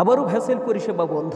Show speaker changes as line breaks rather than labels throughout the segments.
আবারও ভ্যাসেল পরিষেবা বন্ধ,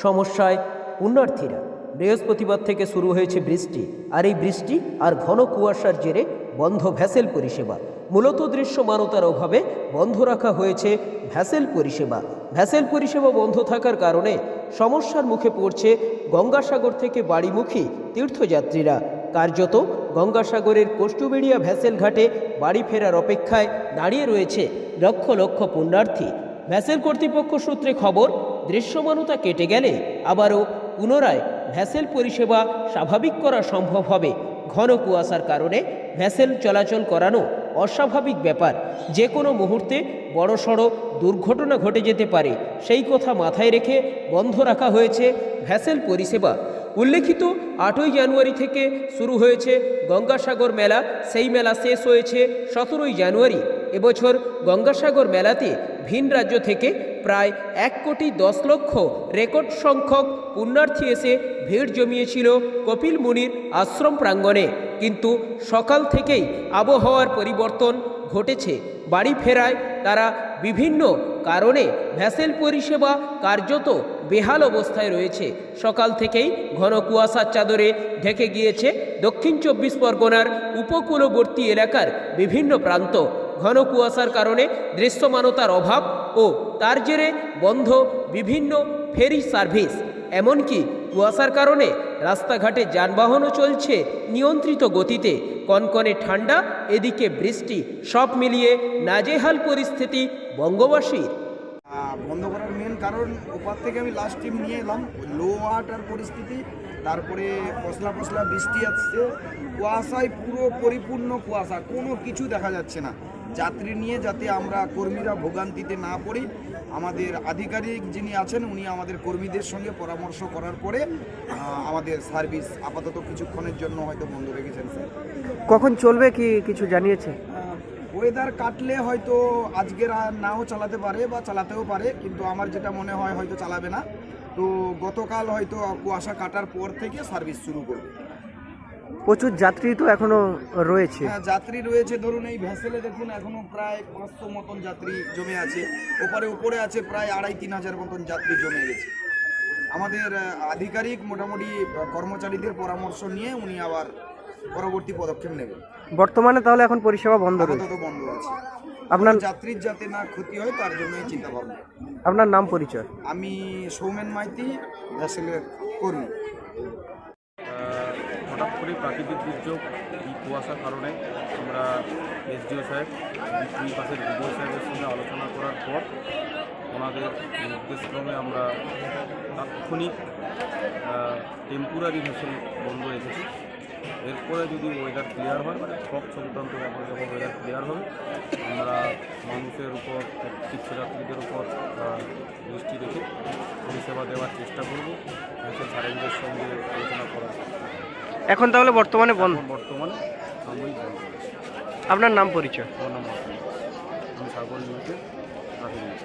সমস্যায় পুণ্যার্থীরা। বৃহস্পতিবার থেকে শুরু হয়েছে বৃষ্টি, আর এই বৃষ্টি আর ঘন কুয়াশার জেরে বন্ধ ভ্যাসেল পরিষেবা। মূলত দৃশ্যমানতার অভাবে বন্ধ রাখা হয়েছে ভ্যাসেল পরিষেবা। ভ্যাসেল পরিষেবা বন্ধ থাকার কারণে সমস্যার মুখে পড়ছে গঙ্গাসাগর থেকে বাড়িমুখী তীর্থযাত্রীরা। কার্যত গঙ্গাসাগরের কোষ্টবেড়িয়া ভ্যাসেল ঘাটে বাড়ি ফেরার অপেক্ষায় দাঁড়িয়ে রয়েছে লক্ষ লক্ষ পুণ্যার্থী। ভ্যাসেল কর্তৃপক্ষ সূত্রে খবর, দৃশ্যমানতা কেটে গেলে আবারও পুনরায় ভ্যাসেল পরিষেবা স্বাভাবিক করা সম্ভব হবে। ঘন কুয়াশার কারণে ভ্যাসেল চলাচল করানো অস্বাভাবিক ব্যাপার। যে কোনো মুহূর্তে বড়সড় দুর্ঘটনা ঘটে যেতে পারে, সেই কথা মাথায় রেখে বন্ধ রাখা হয়েছে ভ্যাসেল পরিষেবা। উল্লেখিত 8ই জানুয়ারি থেকে শুরু হয়েছে গঙ্গাসাগর মেলা। সেই মেলা শেষ হয়েছে 17ই জানুয়ারি। এবছর গঙ্গাসাগর মেলাতে ভিন রাজ্য থেকে প্রায় 1,10,00,000 রেকর্ড সংখ্যক পুণ্যার্থী এসে ভিড় জমিয়েছিল কপিল মুনির আশ্রম প্রাঙ্গণে। কিন্তু সকাল থেকেই আবহাওয়ার পরিবর্তন ঘটেছে। বাড়ি ফেরায় তারা বিভিন্ন কারণে ভ্যাসেল পরিষেবা কার্যত বেহাল অবস্থায় রয়েছে। সকাল থেকেই ঘন কুয়াশার চাদরে ঢেকে গিয়েছে দক্ষিণ 24 পরগনার উপকূলবর্তী এলাকার বিভিন্ন প্রান্ত। ঘন কুয়াশার কারণে দৃশ্যমানতার অভাব ও তার জেরে বন্ধ বিভিন্ন ফেরি সার্ভিস। এমনকি কুয়াশার কারণে রাস্তাঘাটে যানবাহনও চলছে নিয়ন্ত্রিত গতিতে। কনকনে ঠান্ডা, এদিকে বৃষ্টি, সব মিলিয়ে নাজেহাল পরিস্থিতি বঙ্গবাসীর।
বন্ধ করার মেন কারণ, ওপার থেকে আমি লাস্ট টিম নিয়ে এলাম, লো ওয়াটার পরিস্থিতি, তারপরে পশলা পশলা বৃষ্টি আসছে, কুয়াশায় পুরো পরিপূর্ণ কুয়াশা, কোনো কিছু দেখা যাচ্ছে না। যাত্রী নিয়ে যাতে আমরা কর্মীরা ভোগান্তিতে না পড়ি, আমাদের আধিকারিক যিনি আছেন উনি আমাদের কর্মীদের সঙ্গে পরামর্শ করার পরে আমাদের সার্ভিস আপাতত কিছুক্ষণের জন্য হয়তো বন্ধ রেখেছেন। স্যার,
কখন চলবে কি কিছু জানিয়েছে?
ওয়েদার কাটলে হয়তো আজকের নাও চালাতে পারে বা চালাতেও পারে, কিন্তু আমার যেটা মনে হয় হয়তো চালাবে না। তো গতকাল হয়তো কুয়াশা কাটার পর থেকে সার্ভিস শুরু করবে।
প্রচুর যাত্রী তো এখনো রয়েছে।
হ্যাঁ, যাত্রী রয়েছে। ধরুন এই ভ্যাসেলে দেখুন এখনো প্রায় 500 মতন যাত্রী জমে আছে। উপরে আছে প্রায় 2,500-3 হাজার মতন যাত্রী জমে গেছে। আমাদের আধিকারিক মোটামুটি কর্মচারীদের পরামর্শ নিয়ে উনি আবার পরবর্তী পদক্ষেপ নেবেন।
বর্তমানে তাহলে এখন পরিষেবা বন্ধ রয়েছে?
আপাতত বন্ধ আছে।
আপনার
যাত্রীর যাতে না ক্ষতি হয় তার জন্যই চিন্তা ভাবনা।
আপনার নাম পরিচয়?
আমি সৌমেন মাইতি, ভ্যাসেলের কর্মী।
হঠাৎ করে প্রাকৃতিক দুর্যোগ, এই কুয়াশার কারণে আমরা এসডিও সাহেব, দুই পাশের বিডিও সাহেবের সঙ্গে আলোচনা করার পর ওনাদের নির্দেশক্রমে আমরা তাৎক্ষণিক টেম্পোরারি ভ্যাসেল বন্ধ রেখেছি। এরপরে যদি ওয়েদার ক্লিয়ার হয়, মানে সব সংক্রান্ত ব্যাপারে যখন ওয়েদার ক্লিয়ার হবে, আমরা মানুষের উপর, তীর্থযাত্রীদের উপর দৃষ্টি রেখে পরিষেবা দেওয়ার চেষ্টা করব। ভ্যাসেল সারেন্ডের সঙ্গে আলোচনা করা।
এখন তাহলে বর্তমানে
সাময়িক বন্ধ রয়েছে।
আপনার নাম পরিচয়?
আমার নাম আমি সাগর লিমিটেড প্রাথমিক।